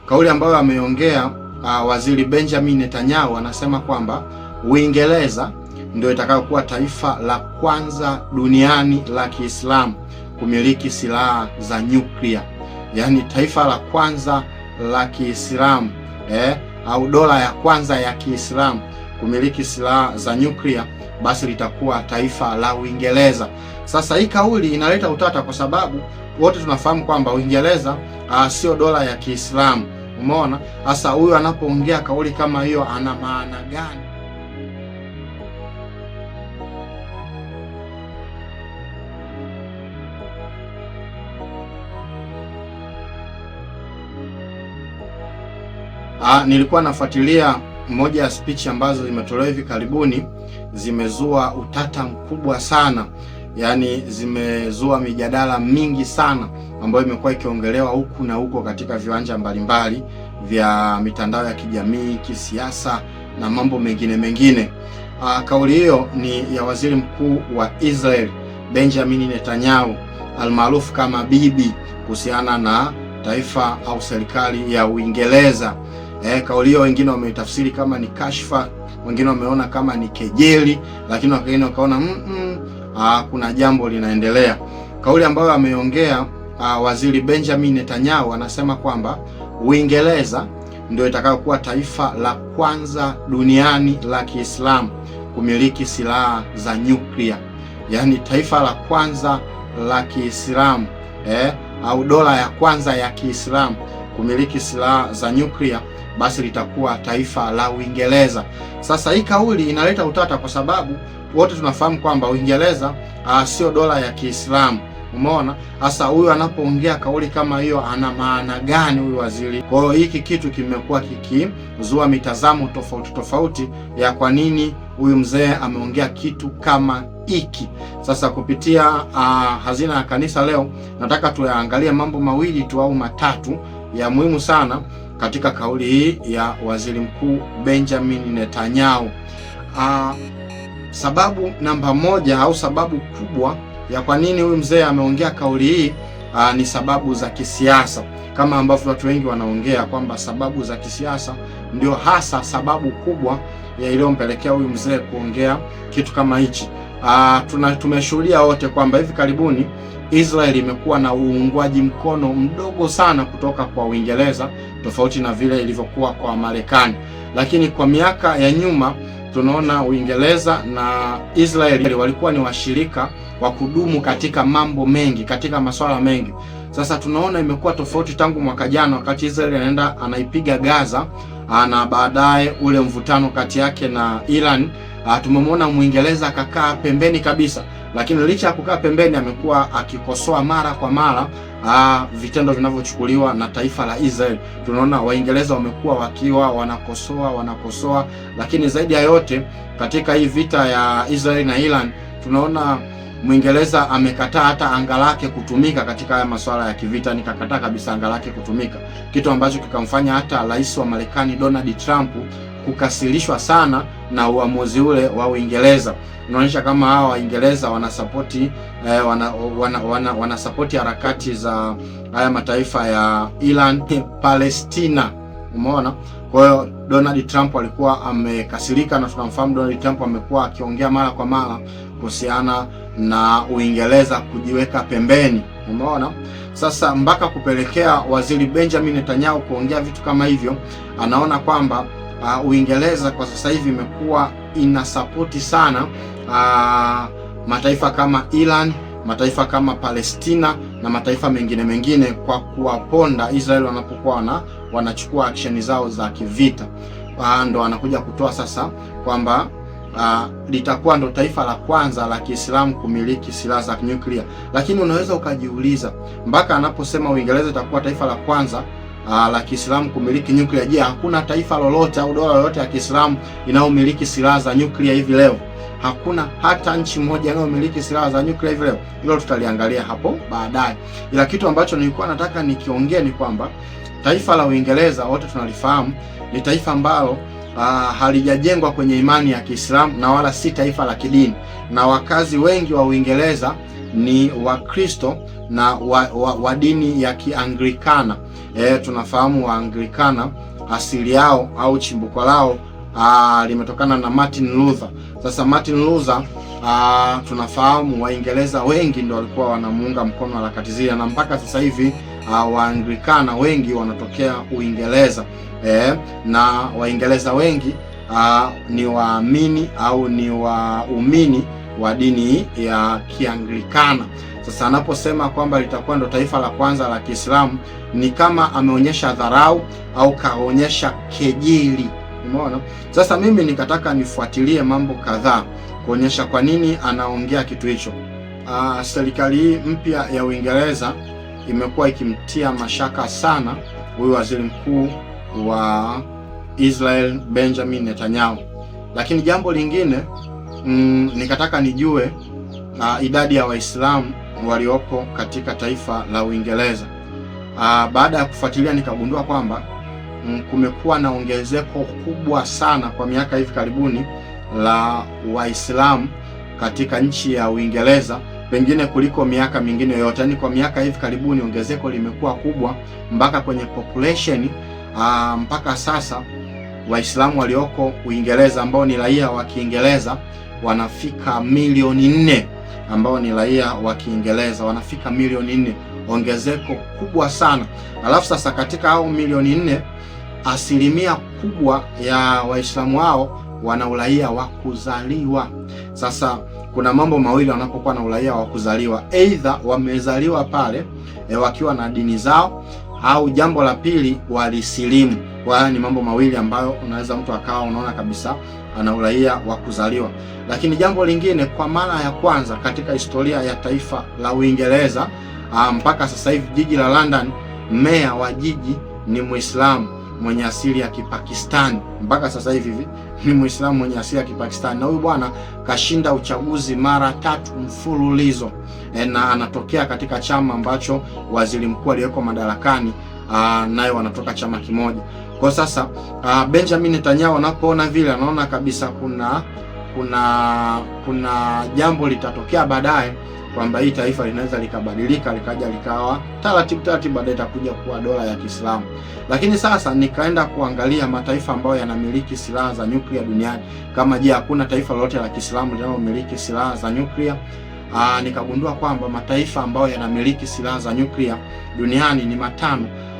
kauli ambayo ameongea Waziri Benjamin Netanyahu. Anasema kwamba Uingereza ndio itakayokuwa taifa la kwanza duniani la Kiislamu kumiliki silaha za nyuklia, yaani taifa la kwanza la Kiislamu au dola ya kwanza ya Kiislamu kumiliki silaha za nyuklia, basi litakuwa taifa la Uingereza. Sasa hii kauli inaleta utata kwa sababu wote tunafahamu kwamba Uingereza sio dola ya Kiislamu. Umeona? Sasa huyu anapoongea kauli kama hiyo ana maana gani? Nilikuwa nafuatilia moja ya speech ambazo zimetolewa hivi karibuni, zimezua utata mkubwa sana, yaani zimezua mijadala mingi sana ambayo imekuwa ikiongelewa huku na huko katika viwanja mbalimbali vya mitandao ya kijamii, kisiasa na mambo mengine. Kauli hiyo ni ya Waziri Mkuu wa Israel Benjamin Netanyahu almaarufu kama Bibi, kuhusiana na taifa au serikali ya Uingereza. Kauli hiyo wengine wameitafsiri kama ni kashfa, wengine wameona kama ni kejeli, lakini wengine wakaona kuna jambo linaendelea. Kauli ambayo ameongea Waziri Benjamin Netanyahu, anasema kwamba Uingereza ndio itakayokuwa taifa la kwanza duniani la Kiislamu kumiliki silaha za nyuklia, yaani taifa la kwanza la Kiislamu au dola ya kwanza ya Kiislamu kumiliki silaha za nyuklia, basi litakuwa taifa la Uingereza. Sasa hii kauli inaleta utata kwa sababu wote tunafahamu kwamba Uingereza sio dola ya Kiislamu. Umeona? Sasa huyu anapoongea kauli kama hiyo ana maana gani huyu waziri? Kwa hiyo hiki kitu kimekuwa kikizua mitazamo tofauti ya kwa nini huyu mzee ameongea kitu kama hiki. Sasa kupitia Hazina ya Kanisa leo nataka tuyaangalie mambo mawili tu au matatu ya muhimu sana katika kauli hii ya Waziri Mkuu Benjamin Netanyahu. Sababu namba moja au sababu kubwa ya kwa nini huyu mzee ameongea kauli hii ni sababu za kisiasa, kama ambavyo watu wengi wanaongea kwamba sababu za kisiasa ndio hasa sababu kubwa ya iliyompelekea huyu mzee kuongea kitu kama hichi. Tumeshuhudia wote kwamba hivi karibuni Israeli imekuwa na uungwaji mkono mdogo sana kutoka kwa Uingereza, tofauti na vile ilivyokuwa kwa Marekani. Lakini kwa miaka ya nyuma tunaona Uingereza na Israeli walikuwa ni washirika wa kudumu katika mambo mengi, katika masuala mengi. Sasa tunaona imekuwa tofauti tangu mwaka jana, wakati Israeli anaenda anaipiga Gaza na baadaye ule mvutano kati yake na Iran. Tumemwona Muingereza akakaa pembeni kabisa, lakini licha ya kukaa pembeni amekuwa akikosoa mara kwa mara vitendo vinavyochukuliwa na taifa la Israel. Tunaona Waingereza wamekuwa wakiwa wanakosoa, lakini zaidi ya yote katika hii vita ya Israel na Iran tunaona Muingereza amekataa hata anga lake kutumika katika haya masuala ya kivita, nikakataa kabisa anga lake kutumika, kitu ambacho kikamfanya hata rais wa Marekani Donald Trump kukasirishwa sana na uamuzi ule wa Uingereza. Unaonyesha kama hawa Waingereza wanasapoti wanasapoti harakati za haya mataifa ya Iran, Palestina. Umeona? Kwa hiyo Donald Trump alikuwa amekasirika, na tunamfahamu Donald Trump amekuwa akiongea mara kwa mara kuhusiana na Uingereza kujiweka pembeni. Umeona? Sasa mpaka kupelekea Waziri Benjamin Netanyahu kuongea vitu kama hivyo, anaona kwamba Uingereza kwa sasa hivi imekuwa inasapoti sana mataifa kama Iran, mataifa kama Palestina na mataifa mengine kwa kuwaponda Israel wanapokuwa wanachukua action zao za kivita. Ndo anakuja kutoa sasa kwamba litakuwa ndo taifa la kwanza la Kiislamu kumiliki silaha za nyuklia. Lakini unaweza ukajiuliza, mpaka anaposema Uingereza itakuwa taifa la kwanza la Kiislamu kumiliki nyuklia, je, hakuna taifa lolote au dola lolote ya Kiislamu inayomiliki silaha za nyuklia hivi leo? Hakuna hata nchi moja inayomiliki silaha za nyuklia hivi leo. Hilo tutaliangalia hapo baadaye. Ila kitu ambacho nilikuwa nataka nikiongea ni kwamba taifa la Uingereza wote tunalifahamu ni taifa ambalo halijajengwa kwenye imani ya Kiislamu na wala si taifa la kidini, na wakazi wengi wa Uingereza ni Wakristo na wa dini ya Kianglikana. Tunafahamu Waanglikana asili yao au chimbuko lao limetokana na Martin Luther. Sasa Martin Luther tunafahamu Waingereza wengi ndio walikuwa wanamuunga mkono harakati zile, na mpaka sasa hivi Waanglikana wengi wanatokea Uingereza, na Waingereza wengi ni waamini au ni waumini wa dini ya Kianglikana. Sasa anaposema kwamba litakuwa ndo taifa la kwanza la Kiislamu, ni kama ameonyesha dharau au kaonyesha kejeli. Umeona? Sasa mimi nikataka nifuatilie mambo kadhaa kuonyesha kwa nini anaongea kitu hicho. Serikali hii mpya ya Uingereza imekuwa ikimtia mashaka sana huyu waziri mkuu wa Israel Benjamin Netanyahu. Lakini jambo lingine nikataka nijue idadi ya Waislamu waliopo katika taifa la Uingereza. Baada ya kufuatilia nikagundua kwamba kumekuwa na ongezeko kubwa sana kwa miaka hivi karibuni la Waislamu katika nchi ya Uingereza, pengine kuliko miaka mingine yote. Yaani kwa miaka hivi karibuni ongezeko limekuwa kubwa mpaka kwenye population mpaka sasa Waislamu walioko Uingereza ambao ni raia wa Kiingereza wanafika milioni 4, ambao ni raia wa Kiingereza wanafika milioni 4, ongezeko kubwa sana. Alafu sasa katika hao milioni 4, asilimia kubwa ya Waislamu hao wana uraia wa kuzaliwa. Sasa kuna mambo mawili wanapokuwa na uraia wa kuzaliwa: aidha wamezaliwa pale wakiwa na dini zao, au jambo la pili walisilimu. Kwa hiyo ni mambo mawili ambayo unaweza mtu akawa unaona kabisa ana uraia wa kuzaliwa. Lakini jambo lingine, kwa mara ya kwanza katika historia ya taifa la Uingereza, mpaka sasa hivi jiji la London, meya wa jiji ni Muislamu mwenye asili ya Kipakistani. Mpaka sasa hivi ni Muislamu mwenye asili ya Kipakistani, na huyu bwana kashinda uchaguzi mara 3 mfululizo, na anatokea katika chama ambacho waziri mkuu aliyeko madarakani naye wanatoka chama kimoja. Kwa sasa Benjamin Netanyahu anapoona vile, anaona kabisa kuna jambo litatokea baadaye, kwamba hii taifa linaweza likabadilika likaja likawa taratibu baadaye itakuja kuwa dola ya Kiislamu. Lakini sasa nikaenda kuangalia mataifa ambayo yanamiliki silaha za nyuklia duniani, kama je, hakuna taifa lolote la Kiislamu linalomiliki silaha za nyuklia. Nikagundua kwamba mataifa ambayo yanamiliki silaha za nyuklia duniani ni 5,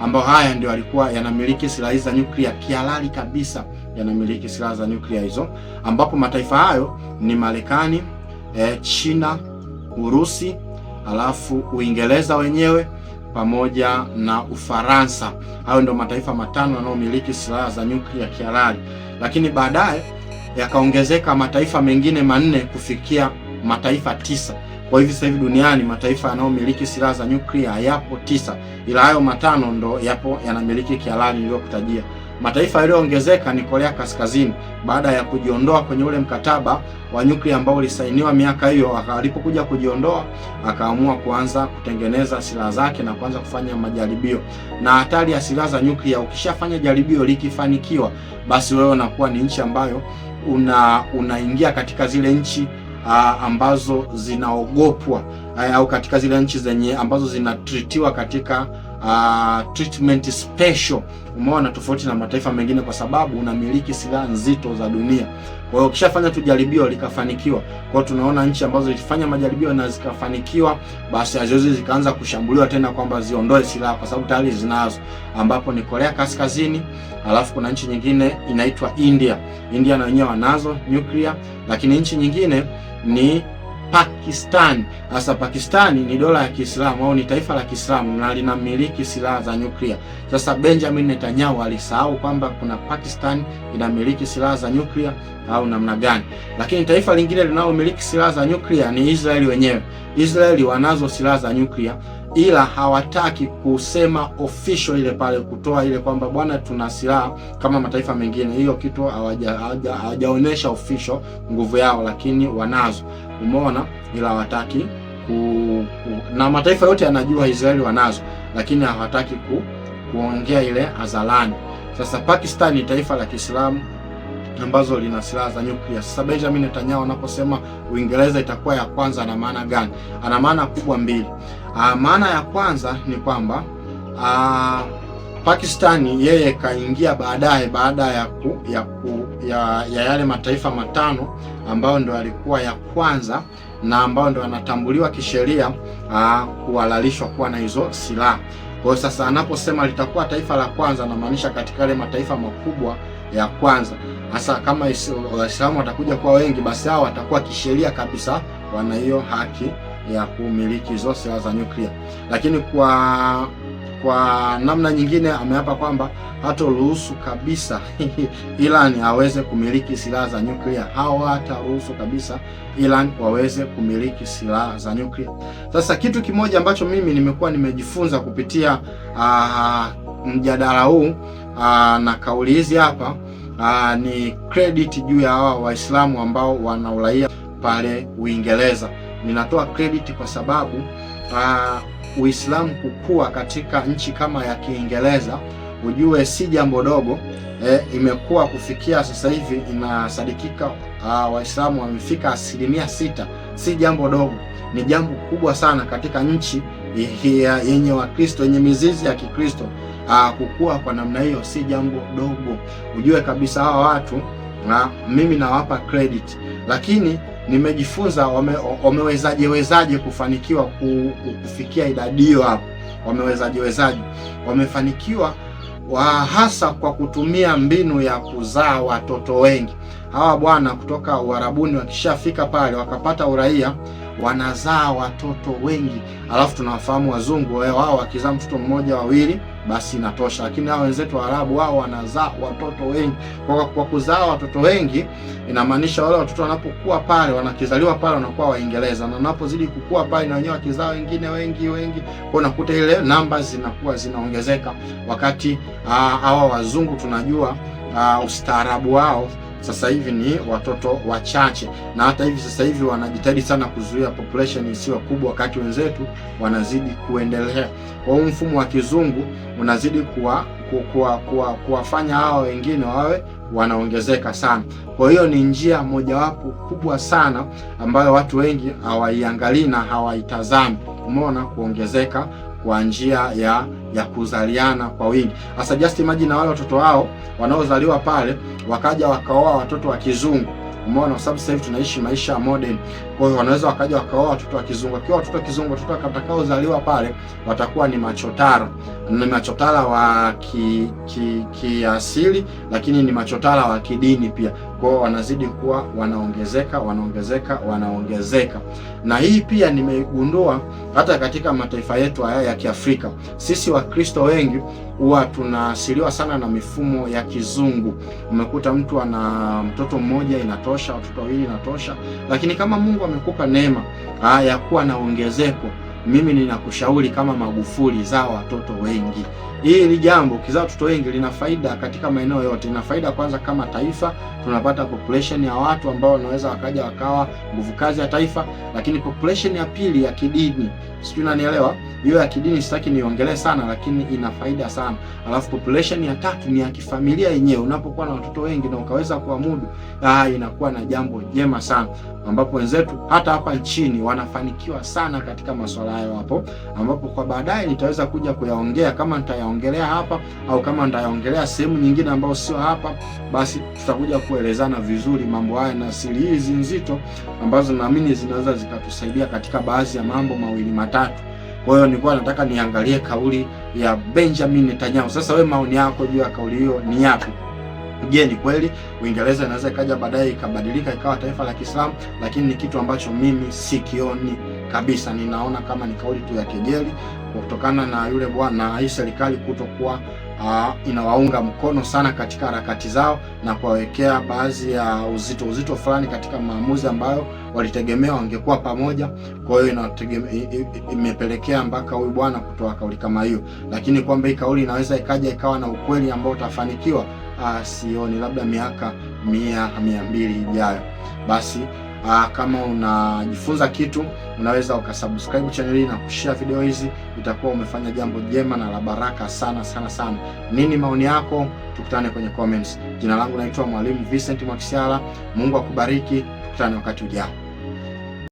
ambao haya ndio alikuwa yanamiliki silaha za nyuklia kihalali kabisa, yanamiliki silaha za nyuklia hizo, ambapo mataifa hayo ni Marekani, China, Urusi, alafu Uingereza wenyewe pamoja na Ufaransa. Hayo ndio mataifa 5 yanayomiliki silaha za nyuklia kihalali. Lakini baadaye yakaongezeka mataifa mengine 4 kufikia mataifa 9. Kwa hivi sasa hivi duniani mataifa yanayomiliki silaha za nyuklia yapo 9, ila hayo 5 ndo yapo yanamiliki kihalali niliyokutajia. Mataifa yaliyoongezeka ni Korea Kaskazini, baada ya kujiondoa kwenye ule mkataba wa nyuklia ambao ulisainiwa miaka hiyo. Alipokuja kujiondoa, akaamua kuanza kutengeneza silaha zake na kuanza kufanya majaribio. Na hatari ya silaha za nyuklia, ukishafanya jaribio likifanikiwa, basi wewe unakuwa ni nchi ambayo unaingia katika zile nchi ambazo zinaogopwa, au katika zile nchi zenye ambazo zinatritiwa katika treatment special. Umeona, tofauti na mataifa mengine, kwa sababu unamiliki silaha nzito za dunia. Kwa hiyo ukishafanya tu jaribio likafanikiwa, kwa hiyo tunaona nchi ambazo zilifanya majaribio na zikafanikiwa, basi haziwezi zikaanza kushambuliwa tena kwamba ziondoe silaha, kwa sababu tayari zinazo, ambapo ni Korea Kaskazini. Alafu kuna nchi nyingine inaitwa India. India na wenyewe wanazo nuclear, lakini nchi nyingine ni Pakistan. Sasa Pakistani ni dola ya Kiislamu au ni taifa la Kiislamu na linamiliki silaha za nyuklia. Sasa Benjamin Netanyahu alisahau kwamba kuna Pakistan inamiliki silaha za nyuklia au namna gani? Lakini taifa lingine linalomiliki silaha za nyuklia ni Israeli wenyewe. Israeli wanazo silaha za nyuklia, ila hawataki kusema official ile pale, kutoa ile kwamba bwana tuna silaha kama mataifa mengine. Hiyo kitu hawajaonyesha official nguvu yao, lakini wanazo. Umeona, ila hawataki na mataifa yote yanajua Israeli wanazo, lakini hawataki kuongea ile hadharani. Sasa Pakistan ni taifa la Kiislamu ambazo lina silaha za nyuklia. Sasa Benjamin Netanyahu anaposema Uingereza itakuwa ya kwanza, ana maana gani? Ana maana kubwa mbili. Maana ya kwanza ni kwamba Pakistani yeye kaingia baadaye, baada ya yale mataifa matano ambayo ndo yalikuwa ya kwanza na ambayo ndo yanatambuliwa kisheria kuhalalishwa kuwa na hizo silaha. Kwa hiyo sasa anaposema litakuwa taifa la kwanza, anamaanisha katika yale mataifa makubwa ya kwanza. Hasa kama Waislamu watakuja kwa wengi, basi hao watakuwa kisheria kabisa wana hiyo haki ya kumiliki hizo silaha za nyuklia. Lakini kwa namna nyingine ameapa kwamba hataruhusu kabisa Iran aweze kumiliki silaha za nyuklia. Hataruhusu kabisa Iran waweze kumiliki silaha za nyuklia. Sasa kitu kimoja ambacho mimi nimekuwa nimejifunza kupitia mjadala huu na kauli hizi hapa ni credit juu ya hawa Waislamu ambao wana uraia pale Uingereza. Ninatoa credit kwa sababu Uislamu kukua katika nchi kama ya Kiingereza, ujue si jambo dogo. Imekuwa kufikia sasa hivi inasadikika Waislamu wamefika 6%. Si jambo dogo, ni jambo kubwa sana katika nchi yenye Wakristo, yenye mizizi ya Kikristo. Kukua kwa namna hiyo si jambo dogo. Ujue kabisa hawa watu mimi nawapa credit, lakini nimejifunza wamewezaje kufanikiwa kufikia idadi hiyo hapo. Wamewezaje? Wamefanikiwa hasa kwa kutumia mbinu ya kuzaa watoto wengi. Hawa bwana kutoka Uarabuni wakishafika pale wakapata uraia, wanazaa watoto wengi. Alafu tunawafahamu wazungu wao wakizaa mtoto mmoja wawili basi inatosha, lakini hao wenzetu wa Arabu wao wanazaa watoto wengi. Kwa kuzaa watoto wengi inamaanisha wale watoto wanapokuwa pale, wanakizaliwa pale wanakuwa Waingereza, na wanapozidi kukua pale na wenyewe wakizaa wengine wengi, kwa unakuta ile numbers zinakuwa zinaongezeka. Wakati hawa wazungu tunajua ustaarabu wao sasa hivi ni watoto wachache, na hata hivi sasa hivi wanajitahidi sana kuzuia population isiwe kubwa, wakati wenzetu wanazidi kuendelea. Kwa hiyo mfumo wa kizungu unazidi kuwafanya hao wengine wawe wanaongezeka sana. Kwa hiyo ni njia mojawapo kubwa sana ambayo watu wengi hawaiangalii na hawaitazami. Umeona, kuongezeka kwa njia ya kuzaliana kwa wingi. Sasa just imagine na wale watoto wao wanaozaliwa pale wakaja wakaoa watoto wa kizungu. Umeona, kwa sababu sasa hivi tunaishi maisha modern. Kwa hiyo wanaweza wakaja wakaoa watoto wa kizungu. Kwa watoto wa kizungu, watoto watakaozaliwa pale watakuwa ni machotara. Ni machotara wa kiasili, lakini ni machotara wa kidini pia. Kwa hiyo wanazidi kuwa wanaongezeka. Na hii pia nimegundua hata katika mataifa yetu haya ya Kiafrika. Sisi Wakristo wengi huwa tunaasiliwa sana na mifumo ya kizungu. Umekuta mtu ana mtoto mmoja inatosha, watoto wawili inatosha. Lakini kama Mungu amekupa neema ya kuwa na ongezeko, mimi ninakushauri kama Magufuli, zaa watoto wengi. Hili jambo ukizaa watoto wengi lina faida katika maeneo yote. Lina faida kwanza, kama taifa tunapata population ya watu ambao wanaweza wakaja wakawa nguvu kazi ya taifa. Lakini population ya pili ya kidini, sijui unanielewa, hiyo ya kidini sitaki niongelee sana, lakini ina faida sana. Alafu population ya tatu ni ya kifamilia yenyewe. Unapokuwa na watoto wengi na ukaweza kuamudu, inakuwa na jambo jema sana, ambapo wenzetu hata hapa nchini wanafanikiwa sana katika masuala hayo hapo, ambapo kwa baadaye nitaweza kuja kuyaongea. Kama nitayaongelea hapa au kama nitayaongelea sehemu nyingine ambayo sio hapa, basi tutakuja kuelezana vizuri mambo haya na siri hizi nzito ambazo naamini zinaweza zikatusaidia katika baadhi ya mambo mawili matatu. Kwa hiyo nilikuwa nataka niangalie kauli ya Benjamin Netanyahu. Sasa wewe, maoni yako juu ya kauli hiyo ni yapi? Je, ni kweli Uingereza inaweza ikaja baadaye ikabadilika ikawa taifa la Kiislamu? Lakini ni kitu ambacho mimi sikioni kabisa. Ninaona kama ni kauli tu ya kejeli kutokana na yule bwana, hii serikali kutokuwa inawaunga mkono sana katika harakati zao na kuwawekea baadhi ya uzito fulani katika maamuzi ambayo walitegemea wangekuwa pamoja. Kwa hiyo imepelekea mpaka huyu bwana kutoa kauli kama hiyo. Lakini kwamba hii kauli inaweza ikaja ikawa na ukweli ambao utafanikiwa, sioni. Labda miaka 100-200 ijayo. Basi Kama unajifunza kitu, unaweza ukasubscribe channel hii na kushare video hizi, utakuwa umefanya jambo jema na la baraka sana sana sana. Nini maoni yako? Tukutane kwenye comments. Jina langu naitwa Mwalimu Vincent Mwakisyala. Mungu akubariki. Tukutane wakati ujao.